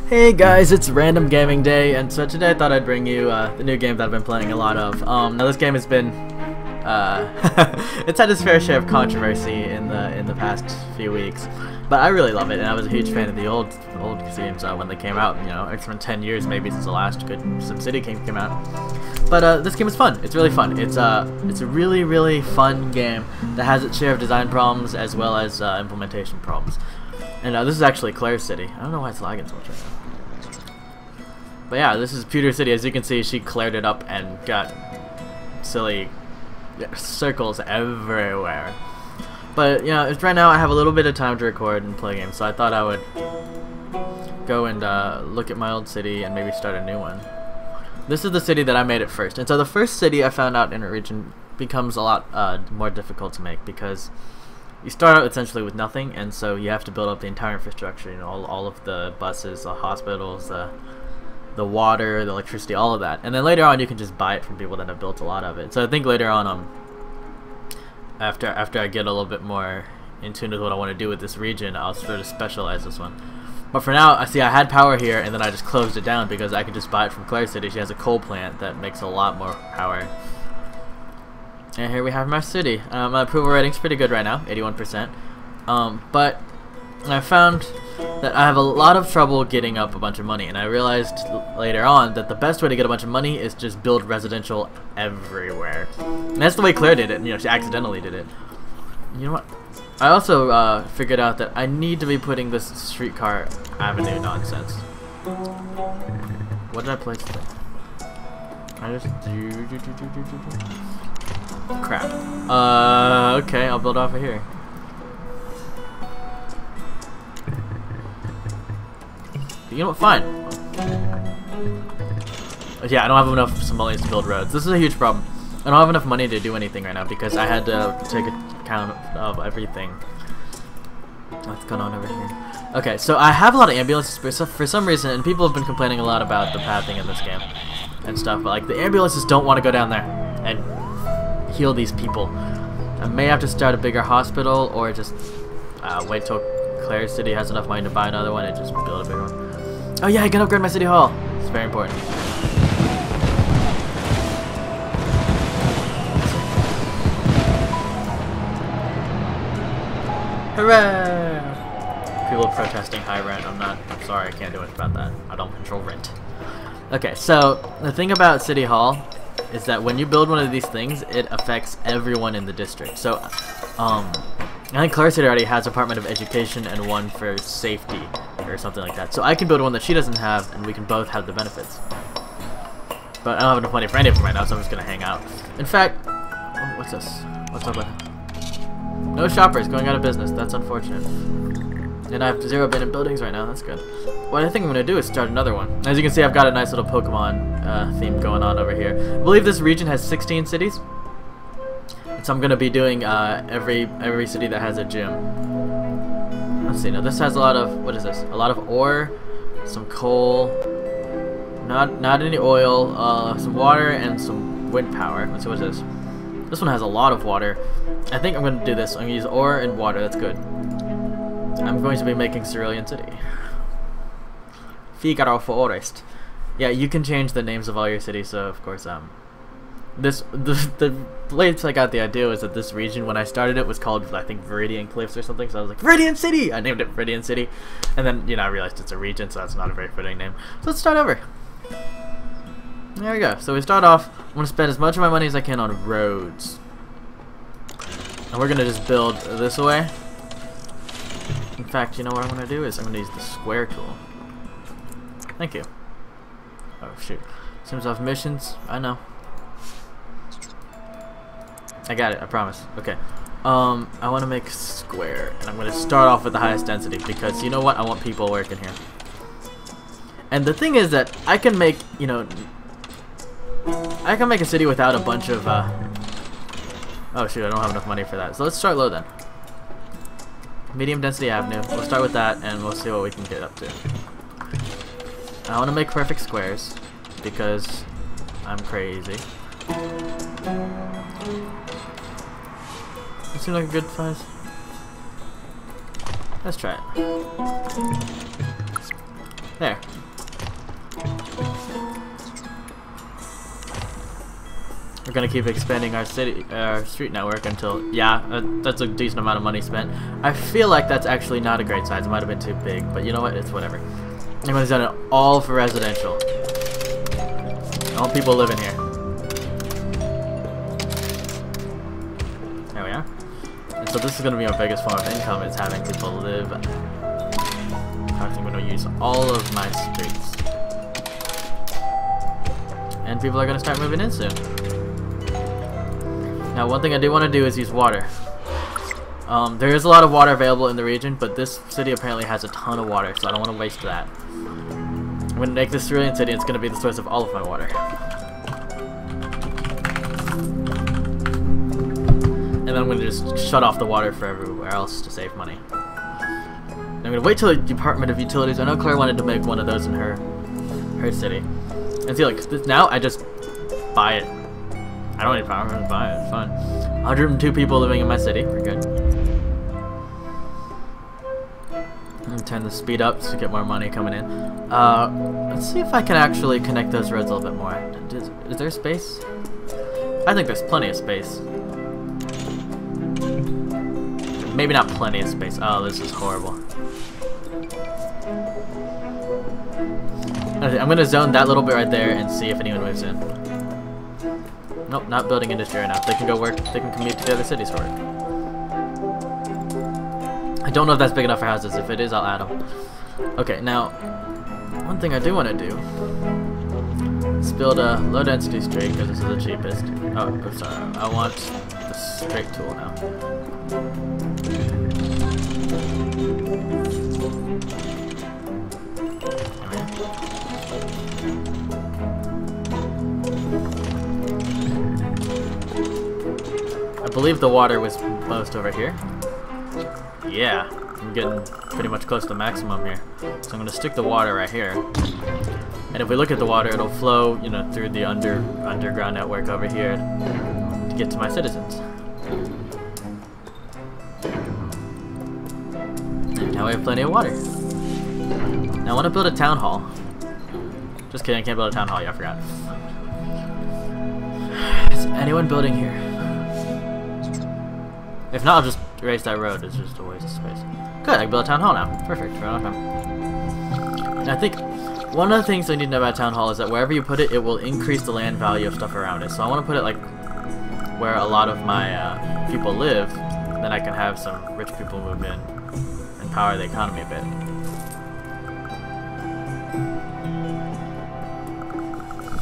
Hey guys, it's Random Gaming Day, and so today I thought I'd bring you the new game that I've been playing a lot of. Now this game has been, it's had its fair share of controversy in the past few weeks, but I really love it, and I was a huge fan of the old games when they came out. You know, it's been 10 years maybe since the last good SimCity game came out. But this game is fun. It's really fun. It's a really fun game that has its share of design problems as well as implementation problems. And this is actually Claire's city. I don't know why it's lagging so much right now. But yeah, this is Pewter City. As you can see, she cleared it up and got silly circles everywhere. But you know, right now I have a little bit of time to record and play games, so I thought I would go and look at my old city and maybe start a new one. This is the city that I made at first, and so the first city I found out in a region becomes a lot more difficult to make because you start out essentially with nothing, and so you have to build up the entire infrastructure. You know, all of the buses, the hospitals, the water, the electricity, all of that. And then later on you can just buy it from people that have built a lot of it. So I think later on, after I get a little bit more in tune with what I want to do with this region, I'll sort of specialize this one. But for now, I had power here, and then I just closed it down because I could just buy it from Claire City. She has a coal plant that makes a lot more power. And here we have my city. My approval rating's pretty good right now, 81%. But I found that I have a lot of trouble getting up a bunch of money, and I realized later on that the best way to get a bunch of money is just build residential everywhere. And that's the way Claire did it. You know, she accidentally did it. You know what? I also figured out that I need to be putting this streetcar avenue nonsense. What did I place there? I just crap. Okay, I'll build off of here. You know what? Fine. Yeah, I don't have enough simoleons to build roads. This is a huge problem. I don't have enough money to do anything right now because I had to take account of everything. What's going on over here? Okay, so I have a lot of ambulances for some reason, and people have been complaining a lot about the pathing in this game and stuff, but like the ambulances don't want to go down there and heal these people. I may have to start a bigger hospital or just wait till Claire City has enough money to buy another one and just build a bigger one. Oh yeah, I can upgrade my city hall. It's very important. Hooray! People are protesting high rent. I'm sorry, I can't do much about that. I don't control rent. Okay, so the thing about City Hall is that when you build one of these things, it affects everyone in the district. So, I think Claire City already has a Department of Education and one for safety or something like that. So I can build one that she doesn't have, and we can both have the benefits. But I don't have enough money for any of them right now, so I'm just gonna hang out. In fact, what's this? What's up with no shoppers going out of business? That's unfortunate. And I have 0 abandoned buildings right now. That's good. What I think I'm gonna do is start another one. As you can see, I've got a nice little Pokemon theme going on over here. I believe this region has 16 cities. So I'm gonna be doing every city that has a gym. Let's see. Now this has a lot of, what is this? A lot of ore, some coal, not any oil, some water and some wind power. Let's see, what is this? This one has a lot of water. I think I'm gonna do this. I'm gonna use ore and water. That's good. I'm going to be making Cerulean City. Figaro Forest. Yeah, you can change the names of all your cities. So of course, the place I got the idea was that this region, when I started it, was called, I think, Viridian Cliffs or something, so I was like, Viridian City! I named it Viridian City, and then, you know, I realized it's a region, so that's not a very fitting name. So let's start over. There we go. So we start off, I'm going to spend as much of my money as I can on roads. And we're going to just build this way. In fact, you know what I'm going to do is I'm going to use the square tool. Thank you. Oh, shoot. Seems off missions. I know. I got it, I promise. Okay. I want to make square, and I'm going to start off with the highest density because you know what? I want people working here. And the thing is that I can make, you know, I can make a city without a bunch of, oh shoot, I don't have enough money for that. So let's start low then. Medium density avenue. We'll start with that, and we'll see what we can get up to. I want to make perfect squares because I'm crazy. It seems like a good size. Let's try it. There. We're gonna keep expanding our street network until, yeah, that's a decent amount of money spent. I feel like that's actually not a great size. It might have been too big, but you know what? It's whatever. Everyone's done it all for residential. All people living here. There we are. And so this is gonna be our biggest form of income, is having people live. I'm gonna use all of my streets. And people are gonna start moving in soon. Now, one thing I do want to do is use water. There is a lot of water available in the region, but this city apparently has a ton of water, so I don't want to waste that. I'm going to make this cerulean city, it's going to be the source of all of my water. And then I'm going to just shut off the water for everywhere else to save money. I'm going to wait till the Department of Utilities. I know Claire wanted to make one of those in her city. And see, like, now I just buy it. I don't need power, I'm gonna buy it, it's fine. 102 people living in my city, we're good. I'm gonna turn the speed up to get more money coming in. Let's see if I can actually connect those roads a little bit more. Is there space? I think there's plenty of space. Maybe not plenty of space. Oh, this is horrible. Okay, I'm gonna zone that little bit right there and see if anyone moves in. Nope, not building industry right now. They can go work, they can commute to the other cities for work. I don't know if that's big enough for houses. If it is, I'll add them. Okay, now, one thing I do want to do is build a low density street, because this is the cheapest. Oh, I'm sorry. I want the straight tool now. I believe the water was most over here. Yeah, I'm getting pretty much close to maximum here. So I'm going to stick the water right here. And if we look at the water, it'll flow, you know, through the underground network over here to get to my citizens. And now we have plenty of water. Now I want to build a town hall. Just kidding, I can't build a town hall yet, I forgot. Is anyone building here? If not, I'll just erase that road. It's just a waste of space. Good, I can build a town hall now. Perfect. Right on time. And I think one of the things I need to know about town hall is that wherever you put it, it will increase the land value of stuff around it. So I want to put it like where a lot of my people live. Then I can have some rich people move in and power the economy a bit.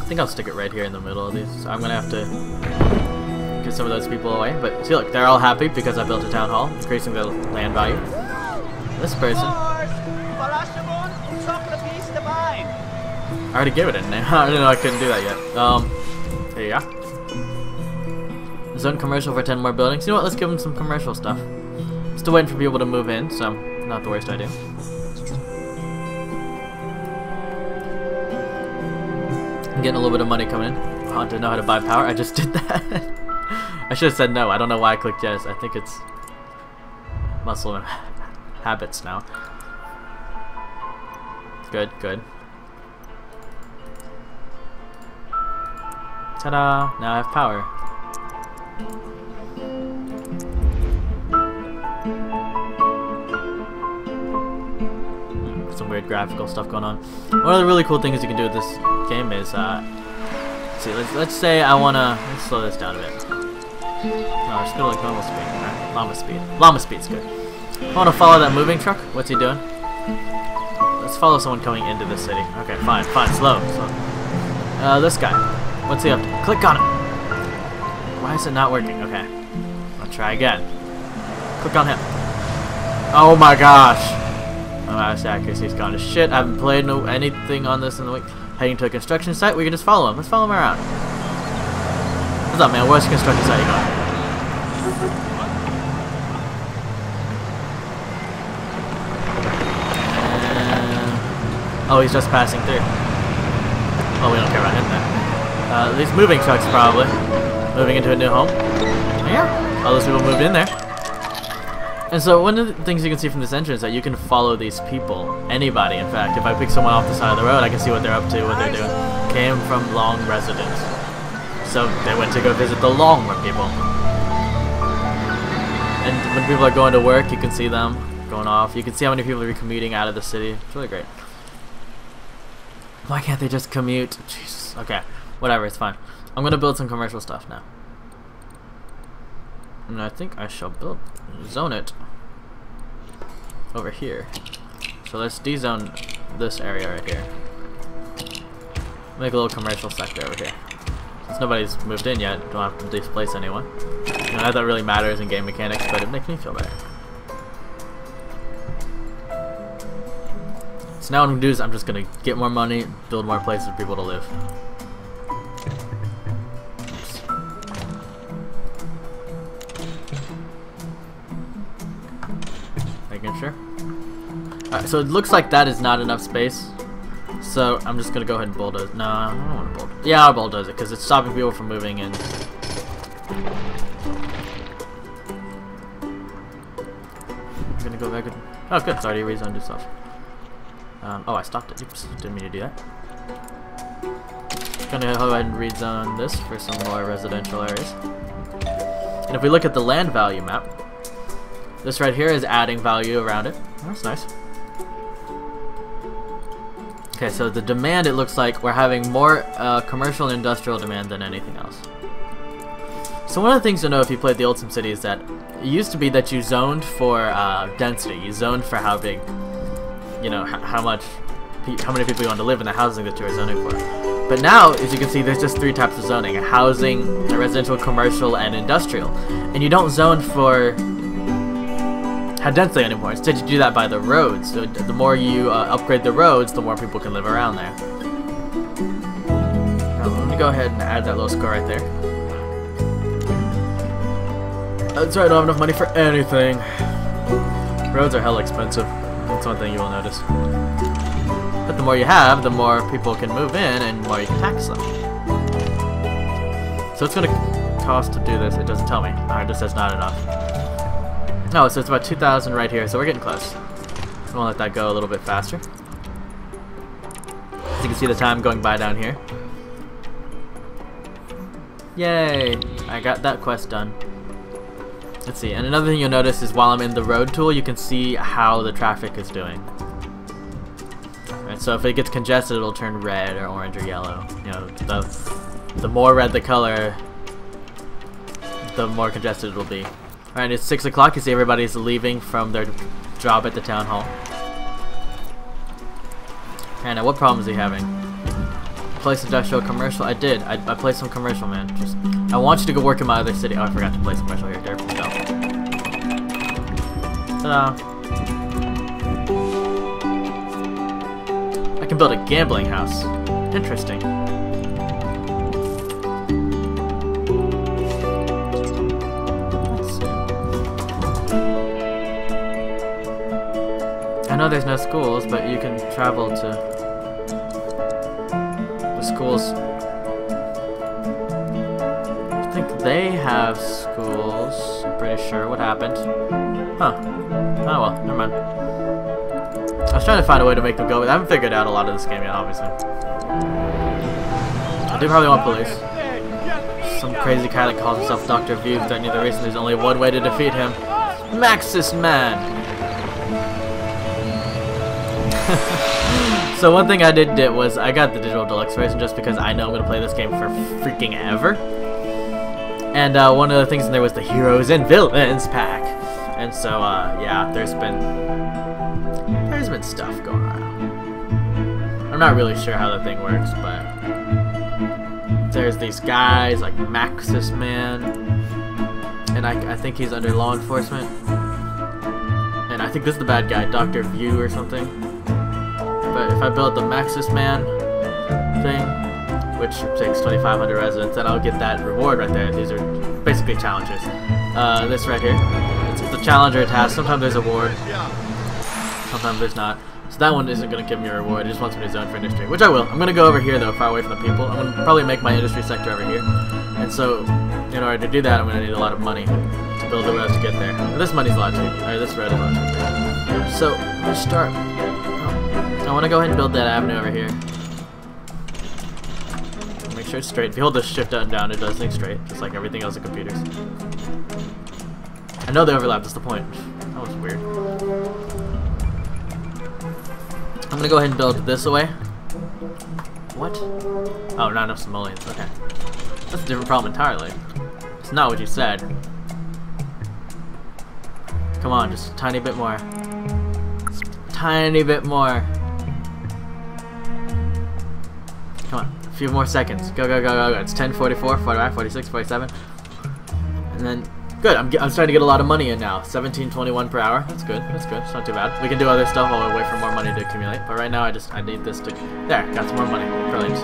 I think I'll stick it right here in the middle of these. So I'm gonna have to get some of those people away, but see, look, they're all happy because I built a town hall, increasing the land value. This person, I already gave it a name. I didn't know I couldn't do that yet. There you go. Zone commercial for 10 more buildings. You know what? Let's give them some commercial stuff. Still waiting for people to move in, so not the worst idea. I'm getting a little bit of money coming in. I want to know how to buy power. I just did that. I should have said no. I don't know why I clicked yes. I think it's muscle and habits now. Good, good. Ta-da! Now I have power. Some weird graphical stuff going on. One of the really cool things you can do with this game is, see, let's say I wanna, let's slow this down a bit. No, just go like normal speed, right? Llama speed. Llama speed's good. I wanna follow that moving truck. What's he doing? Let's follow someone coming into the city. Okay, fine, slow. This guy. What's he up to? Click on him. Why is it not working? Okay, I'll try again. Click on him. Oh my gosh. My mouse accuracy's gone to shit. I haven't played anything on this in the week. Heading to a construction site. We can just follow him. Let's follow him around. What's up, man? Where's the construction site you going? Oh, he's just passing through. Oh, we don't care about him then. These moving trucks probably moving into a new home. Yeah. All those people moved in there. And so one of the things you can see from this entrance is that you can follow these people. Anybody, in fact. If I pick someone off the side of the road, I can see what they're up to, what they're doing. Came from Long residence. So they went to go visit the Long people. And when people are going to work, you can see them going off. You can see how many people are commuting out of the city. It's really great. Why can't they just commute? Jesus. Okay. Whatever, it's fine. I'm gonna build some commercial stuff now. And I think I shall zone it over here. So let's dezone this area right here. Make a little commercial sector over here. Since nobody's moved in yet, don't have to displace anyone. You know, that really matters in game mechanics, but it makes me feel better. So now what I'm gonna do is I'm just gonna get more money, build more places for people to live. Oops. Making sure. Alright, so it looks like that is not enough space. So I'm just gonna go ahead and bulldoze. No, I don't want to bulldoze. Yeah, I'll bulldoze it because it's stopping people from moving in. I'm gonna go back and... Oh, good. It's already rezoned itself. Oh, I stopped it. Oops, didn't mean to do that. Gonna go ahead and rezone this for some more residential areas. And if we look at the land value map, this right here is adding value around it. Oh, that's nice. Okay, so the demand, it looks like we're having more commercial and industrial demand than anything else. So one of the things to know if you played the old SimCity is that it used to be that you zoned for density. You zoned for how big, you know, how many people you want to live in the housing that you were zoning for. But now, as you can see, there's just 3 types of zoning: a housing, a residential, commercial, and industrial. And you don't zone for how densely anymore. Instead, you do that by the roads. So the more you upgrade the roads, the more people can live around there. Now, let me go ahead and add that little score right there. That's right, I don't have enough money for anything. Roads are hella expensive. That's one thing you will notice. But the more you have, the more people can move in and the more you can tax them. So it's going to cost to do this. It doesn't tell me. It just says not enough. No, so it's about 2,000 right here, so we're getting close. I'm gonna let that go a little bit faster. As you can see the time going by down here. Yay! I got that quest done. Let's see, and another thing you'll notice is while I'm in the road tool, you can see how the traffic is doing. Right, so if it gets congested, it'll turn red or orange or yellow. You know, the more red the color, the more congested it'll be. Alright, it's 6 o'clock. You see everybody's leaving from their job at the town hall. Alright, now what problem is he having? Place industrial, commercial? I did. I placed some commercial, man. Just, I want you to go work in my other city. Oh, I forgot to place commercial here. There we go. Ta-da. I can build a gambling house. Interesting. I know there's no schools, but you can travel to the schools. I think they have schools. I'm pretty sure. What happened? Huh. Oh well, never mind. I was trying to find a way to make them go, but I haven't figured out a lot of this game yet, obviously. I do probably want police. Some crazy guy that calls himself Dr. View threatening the race, and there's only one way to defeat him. Maxis Man! So one thing I did was I got the digital deluxe version just because I know I'm going to play this game for freaking ever. And one of the things in there was the Heroes and Villains pack. And so, yeah, there's been stuff going on. I'm not really sure how the thing works, but there's these guys like Maxis Man, and I think he's under law enforcement. And I think this is the bad guy, Dr. View or something. But if I build the Maxis Man thing, which takes 2,500 residents, then I'll get that reward right there. These are basically challenges. This right here, it's the challenger task. Sometimes there's a reward, sometimes there's not. So that one isn't going to give me a reward. It just wants me to zone for industry, which I will. I'm going to go over here though, far away from the people. I'm going to probably make my industry sector over here. And so, in order to do that, I'm going to need a lot of money to build the road to get there. This money's a lot cheaper. Or this road is a lot cheaper. So let's start. Oh, I want to go ahead and build that avenue over here. Make sure it's straight. If you hold the shift up and down, it does things straight, just like everything else in computers. I know they overlap. That's the point. That was weird. I'm gonna go ahead and build this away. What? Oh, not enough simoleons. Okay. That's a different problem entirely. It's not what you said. Come on, just a tiny bit more. Just a tiny bit more. Come on, a few more seconds. Go, go, go, go, go. It's 10, 44, 45, 46, 47. And then, good, I'm starting to get a lot of money in now. 17.21 per hour. That's good, that's good. It's not too bad. We can do other stuff while we wait for more money to accumulate. But right now, I need this to... There, got some more money. Brilliant.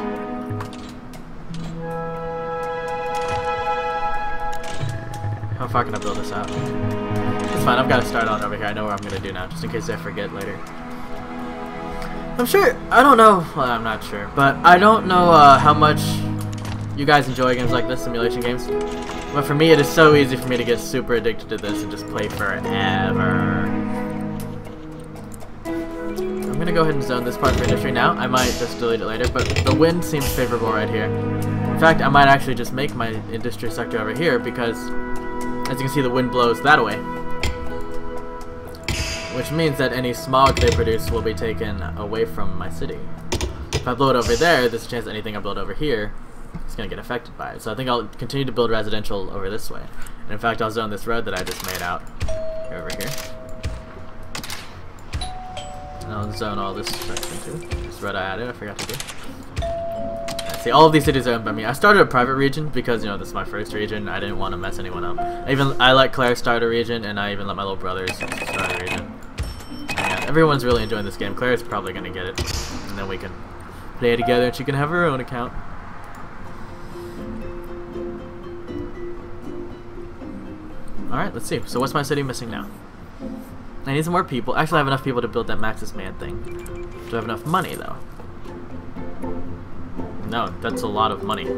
How far can I build this out? It's fine, I've got to start on over here. I know what I'm going to do now, just in case I forget later. I'm sure, I don't know, well, I'm not sure, but I don't know how much you guys enjoy games like this, simulation games. But for me, it is so easy for me to get super addicted to this and just play forever. I'm going to go ahead and zone this part for industry now. I might just delete it later, but the wind seems favorable right here. In fact, I might actually just make my industry sector over here because, as you can see, the wind blows that way. Which means that any smog they produce will be taken away from my city. If I blow it over there, there's a chance that anything I build over here is going to get affected by it. So I think I'll continue to build residential over this way. And in fact, I'll zone this road that I just made out over here. And I'll zone all this section too. This road I added, I forgot to do. See, all of these cities are owned by me. I started a private region because, you know, this is my first region. I didn't want to mess anyone up. I let Claire start a region, and I even let my little brothers start a region. And everyone's really enjoying this game. Claire's probably going to get it, and then we can play together, and she can have her own account. Alright, let's see. So what's my city missing now? I need some more people. Actually, I have enough people to build that Maxis Man thing. Do I have enough money, though? No, that's a lot of money.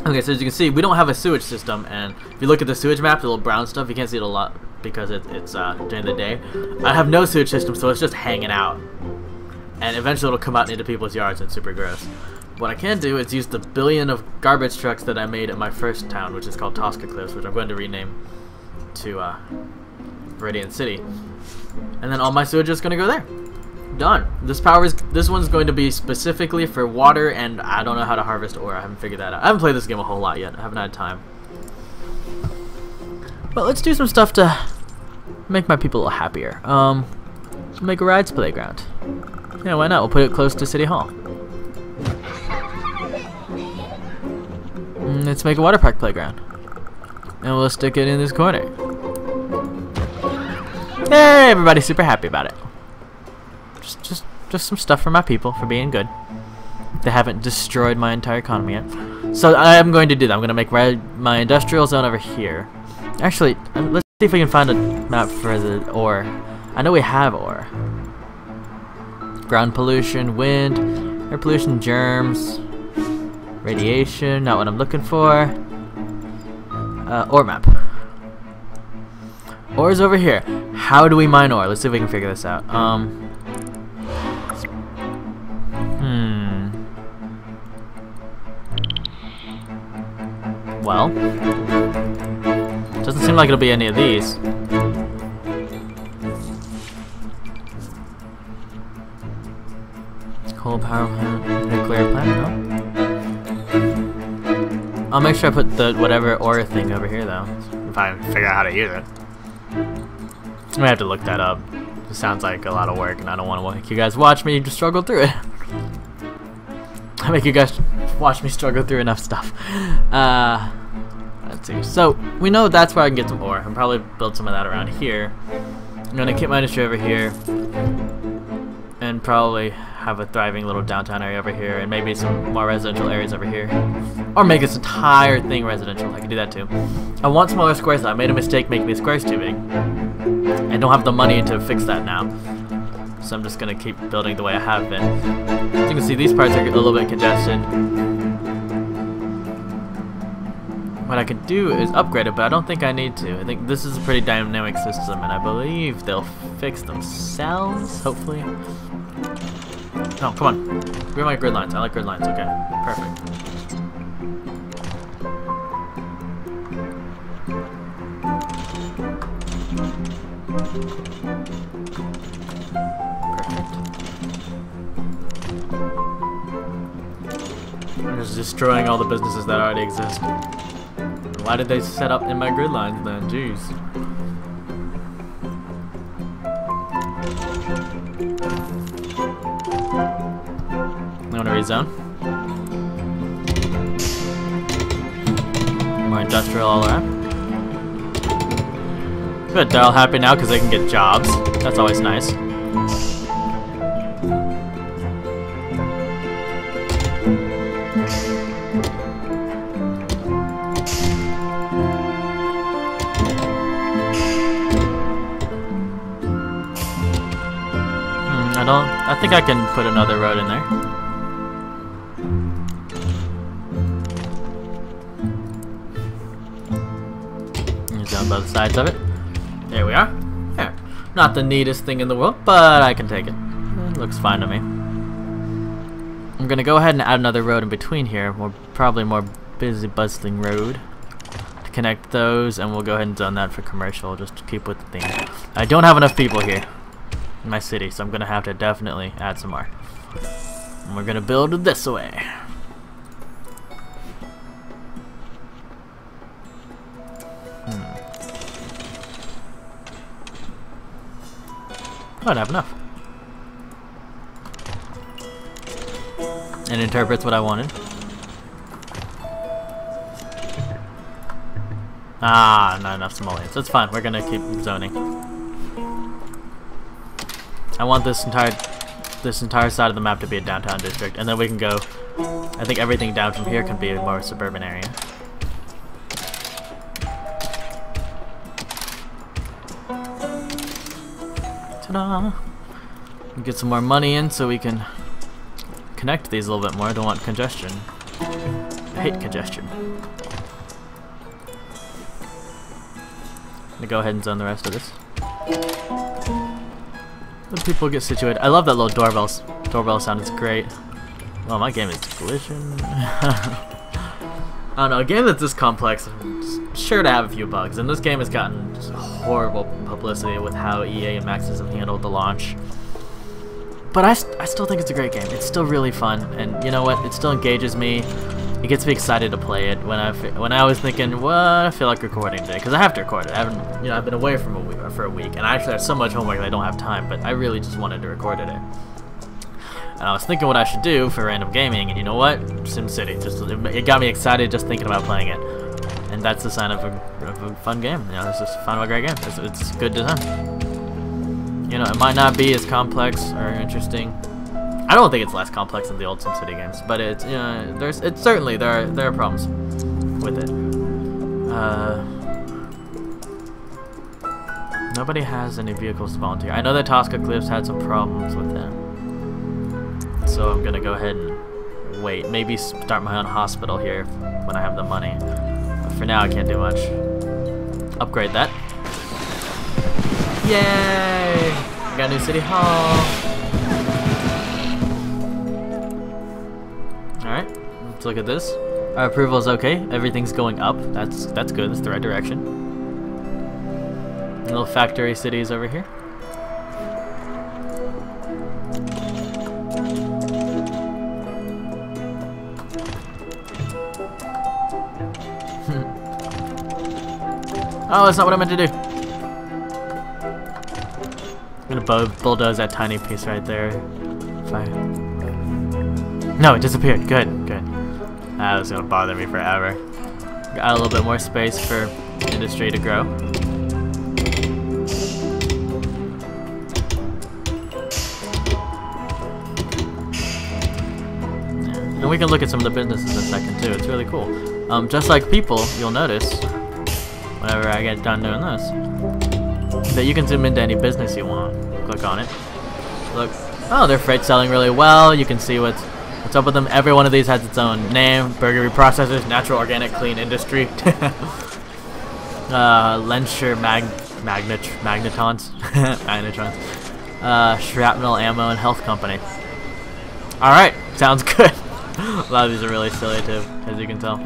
Okay, so as you can see, we don't have a sewage system, and if you look at the sewage map, the little brown stuff, you can't see it a lot because it's during the day. I have no sewage system, so it's just hanging out. And eventually it'll come out into people's yards and it's super gross. What I can do is use the billion of garbage trucks that I made at my first town, which is called Tosca Cliffs, which I'm going to rename to Viridian City. And then all my sewage is going to go there. Done. This one's going to be specifically for water, and I don't know how to harvest ore. I haven't figured that out. I haven't played this game a whole lot yet. I haven't had time. But let's do some stuff to make my people a little happier. Make a rides playground. Yeah, why not? We'll put it close to City Hall. Let's make a water park playground. And we'll stick it in this corner. Hey, everybody's super happy about it. Just some stuff for my people, for being good. They haven't destroyed my entire economy yet. So I'm going to do that. I'm going to make my industrial zone over here. Actually, let's see if we can find a map for the ore. I know we have ore. Ground pollution, wind, air pollution, germs, radiation, not what I'm looking for. Ore map. Ore is over here. How do we mine ore? Let's see if we can figure this out. Well, doesn't seem like it'll be any of these. Coal power plant, nuclear plant, no? I'll make sure I put the whatever ore thing over here, though. If I can figure out how to use it. I may have to look that up. It sounds like a lot of work, and I don't want to make you guys watch me just struggle through it. I make you guys watch me struggle through enough stuff. Let's see. So we know that's where I can get some ore. I'll probably build some of that around here. I'm gonna keep my industry over here, and probably have a thriving little downtown area over here, and maybe some more residential areas over here, or make this entire thing residential. I can do that too. I want smaller squares though. I made a mistake making these squares too big. I don't have the money to fix that now, so I'm just gonna keep building the way I have been. As you can see, these parts are a little bit congested. what I could do is upgrade it, but I don't think I need to. I think this is a pretty dynamic system, and I believe they'll fix themselves, hopefully. Oh, come on. Where are my grid lines? I like grid lines. Okay, perfect. I'm just destroying all the businesses that already exist. Why did they set up in my grid lines then? Jeez. You want to rezone? More industrial all around. Good, they're all happy now because they can get jobs. That's always nice. I think I can put another road in there. It's on both sides of it. There we are. Yeah. Not the neatest thing in the world, but I can take it. It looks fine to me. I'm gonna go ahead and add another road in between here. Probably more busy, bustling road to connect those, and we'll go ahead and zone that for commercial, just to keep with the theme. I don't have enough people here in my city, so I'm gonna have to definitely add some more. And we're gonna build this way. Oh, I don't have enough. It interprets what I wanted. Ah, not enough simoleons. That's fine. We're gonna keep zoning. I want this entire side of the map to be a downtown district, and then we can go. I think everything down from here can be a more suburban area. Ta-da! Get some more money in so we can connect these a little bit more. I don't want congestion. I hate congestion. I'm gonna go ahead and zone the rest of this. Let people get situated. I love that little doorbell sound. It's great. Well, my game is glitching. I don't know. A game that's this complex is sure to have a few bugs, and this game has gotten horrible publicity with how EA and Maxis have handled the launch. But I still think it's a great game. It's still really fun, and you know what? It still engages me. It gets me excited to play it when I was thinking, well, I feel like recording today, because I have to record it. I've been away for a week, and I actually have so much homework that I don't have time. But I really just wanted to record today, and I was thinking what I should do for random gaming, and you know what? SimCity. It got me excited just thinking about playing it, and that's the sign of a fun game. You know, it's just fun of a great game. It's good design. You know, it might not be as complex or interesting. I don't think it's less complex than the old SimCity games, but it's certainly there are problems with it. Nobody has any vehicles to volunteer. I know that Tosca Cliffs had some problems with them, so I'm gonna go ahead and wait. Maybe start my own hospital here when I have the money. But for now, I can't do much. Upgrade that. Yay! I got a new city hall. Alright, let's look at this. Our approval is okay. Everything's going up. That's good. That's the right direction. Little factory cities over here. Oh, that's not what I meant to do. I'm gonna bulldoze that tiny piece right there. No, it disappeared. Good. That was gonna bother me forever. Got a little bit more space for industry to grow. And we can look at some of the businesses in a second too. It's really cool. Just like people, you'll notice whenever I get done doing this, that you can zoom into any business you want. Click on it. Look. Oh, their freight's selling really well. You can see what's What's up with them? Every one of these has its own name. Burgery processors, natural, organic, clean industry. Lensher magnetons. Magnetrons. Shrapnel ammo and health company. Alright, sounds good. A lot of these are really silly too, as you can tell.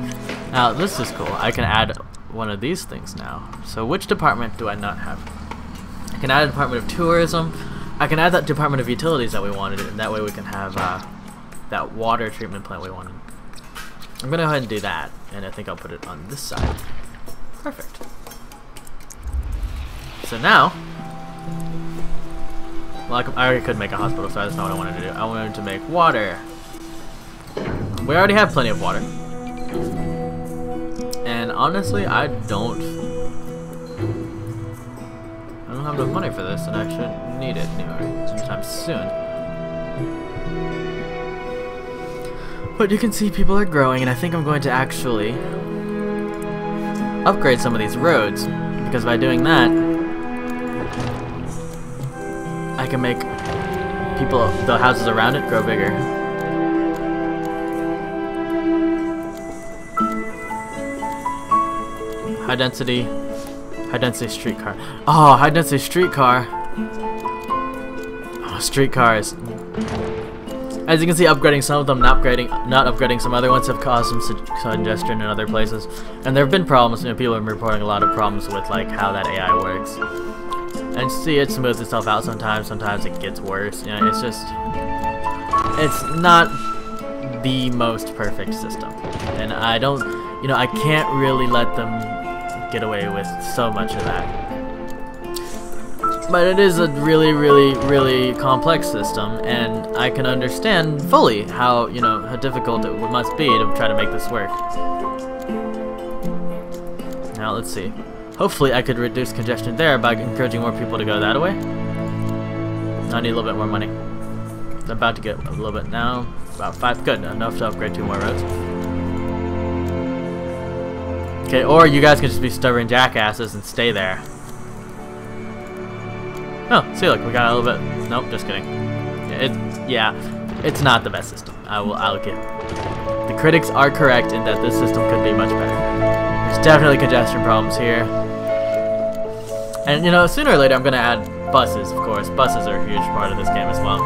Now, this is cool. I can add one of these things now. So which department do I not have? I can add a department of tourism. I can add that department of utilities that we wanted, and that way we can have that water treatment plant we wanted. I'm gonna go ahead and do that, and I think I'll put it on this side. Perfect. So now, well, I already could make a hospital, so that's not what I wanted to do. I wanted to make water. We already have plenty of water. And honestly, I don't have enough money for this, and I shouldn't need it anyway anytime soon. But you can see people are growing, and I think I'm going to actually upgrade some of these roads, because by doing that, I can make the houses around it grow bigger. High density streetcar. Oh, high density streetcar. Oh, streetcars. As you can see, upgrading some of them, not upgrading some other ones have caused some congestion in other places. And there have been problems. You know, people have been reporting a lot of problems with like how that AI works. And see, it smooths itself out sometimes. Sometimes it gets worse. You know, it's not the most perfect system. And I don't, you know, I can't really let them get away with so much of that. But it is a really complex system, and I can understand fully how, you know, how difficult it must be to try to make this work. Now let's see. Hopefully I could reduce congestion there by encouraging more people to go that way. I need a little bit more money. I'm about to get a little bit now. About 5. Good, enough to upgrade 2 more roads. Okay, or you guys can just be stubborn jackasses and stay there. Oh, see, look, we got a little bit. Nope, just kidding. It's not the best system. I'll give. The critics are correct in that this system could be much better. There's definitely congestion problems here. And you know, sooner or later I'm gonna add buses, of course. Buses are a huge part of this game as well.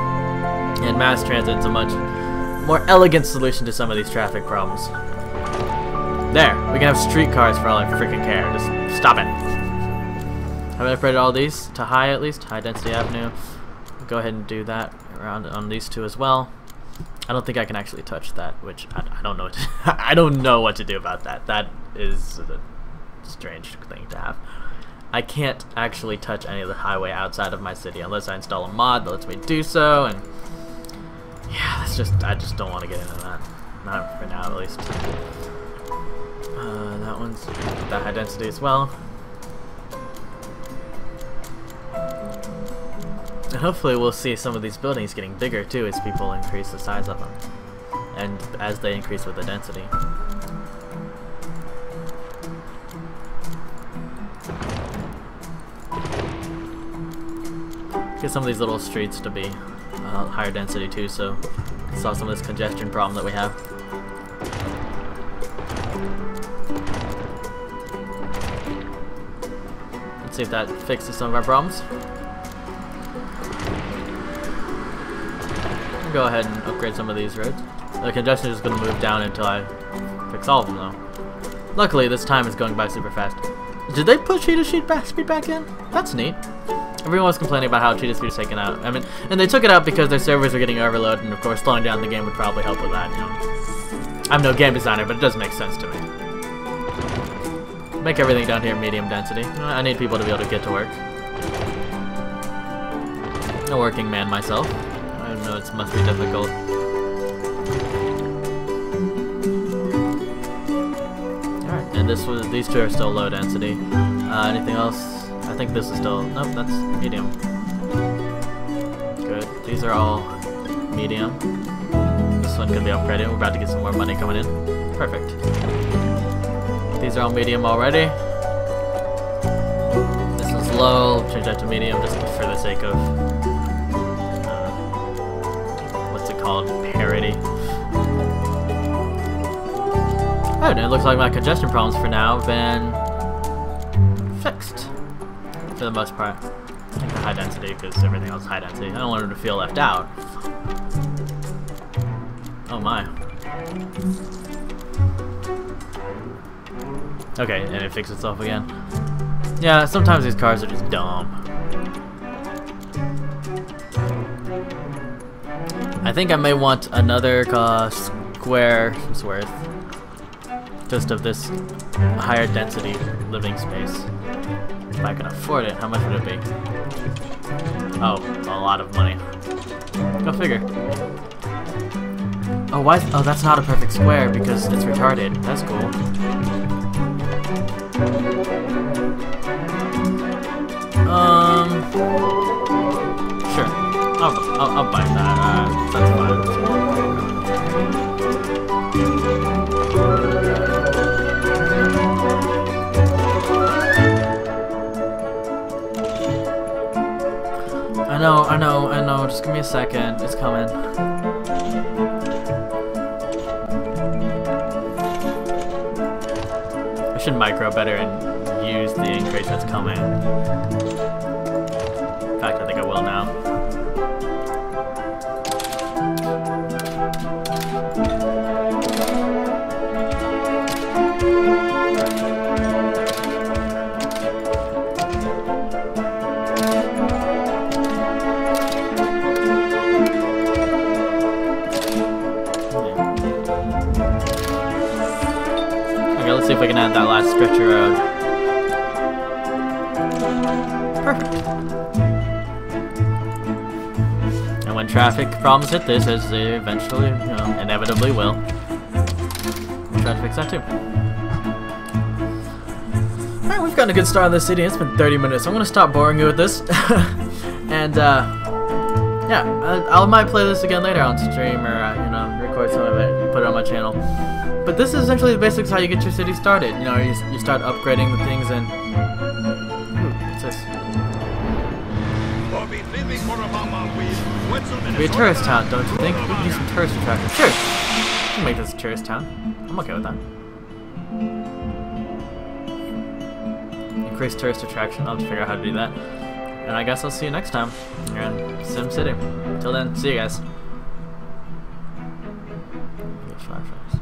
And mass transit is a much more elegant solution to some of these traffic problems. There, we can have streetcars for all I freaking care. Just stop it. Have I upgraded all these to high at least? High density avenue. Go ahead and do that around on these 2 as well. I don't think I can actually touch that, which I don't know what to, I don't know what to do about that. That is a strange thing to have. I can't actually touch any of the highway outside of my city unless I install a mod that lets me do so, and yeah, I just don't want to get into that. Not for now at least. That one's that high density as well. And hopefully we'll see some of these buildings getting bigger too as people increase the size of them. And as they increase with the density. Get some of these little streets to be higher density too, so solve some of this congestion problem that we have. Let's see if that fixes some of our problems. Go ahead and upgrade some of these roads. The congestion is going to move down until I fix all of them though. Luckily this time is going by super fast. Did they put cheetah speed back in? That's neat. Everyone was complaining about how cheetah speed is taken out. I mean, and they took it out because their servers are getting overloaded, and of course slowing down the game would probably help with that, you know. I'm no game designer, but it does make sense to me. Make everything down here medium density. I need people to be able to get to work. A working man myself. I know it must be difficult. Alright, and these 2 are still low density. Anything else? I think this is still, nope, that's medium. Good, these are all medium. This one could be upgraded, we're about to get some more money coming in. Perfect. These are all medium already. This one's low, change that to medium just for the sake of, what's it called, parity. Good, it looks like my congestion problems for now have been fixed. For the most part. I think the high density, because everything else is high density. I don't want them to feel left out. Oh my. Okay, and it fixed itself again. Yeah, sometimes these cars are just dumb. I think I may want another square's worth just of this higher density living space. If I can afford it, how much would it be? Oh, a lot of money. Go figure. Oh, why? Oh, that's not a perfect square because it's retarded. That's cool. Sure. I'll buy that. That's fine. I know. Just give me a second. It's coming. I should micro better and use the increase that's coming. In fact, I think I will now. Let's see if we can add that last stretch of road. Perfect. And when traffic problems hit this, as they eventually, inevitably will, we'll try to fix that too. Alright, we've gotten a good start on this city. It's been 30 minutes. I'm going to stop boring you with this. And, yeah, I might play this again later on stream or, record some of it and put it on my channel. But this is essentially the basics how you get your city started. You start upgrading the things and... Ooh, what's this? It'll be a tourist town, don't you think? We can do some tourist attractions. Sure! We can make this a tourist town. I'm okay with that. Increase tourist attraction. I'll have to figure out how to do that. And I guess I'll see you next time here in Sim City. Till then, see you guys. Fireflies.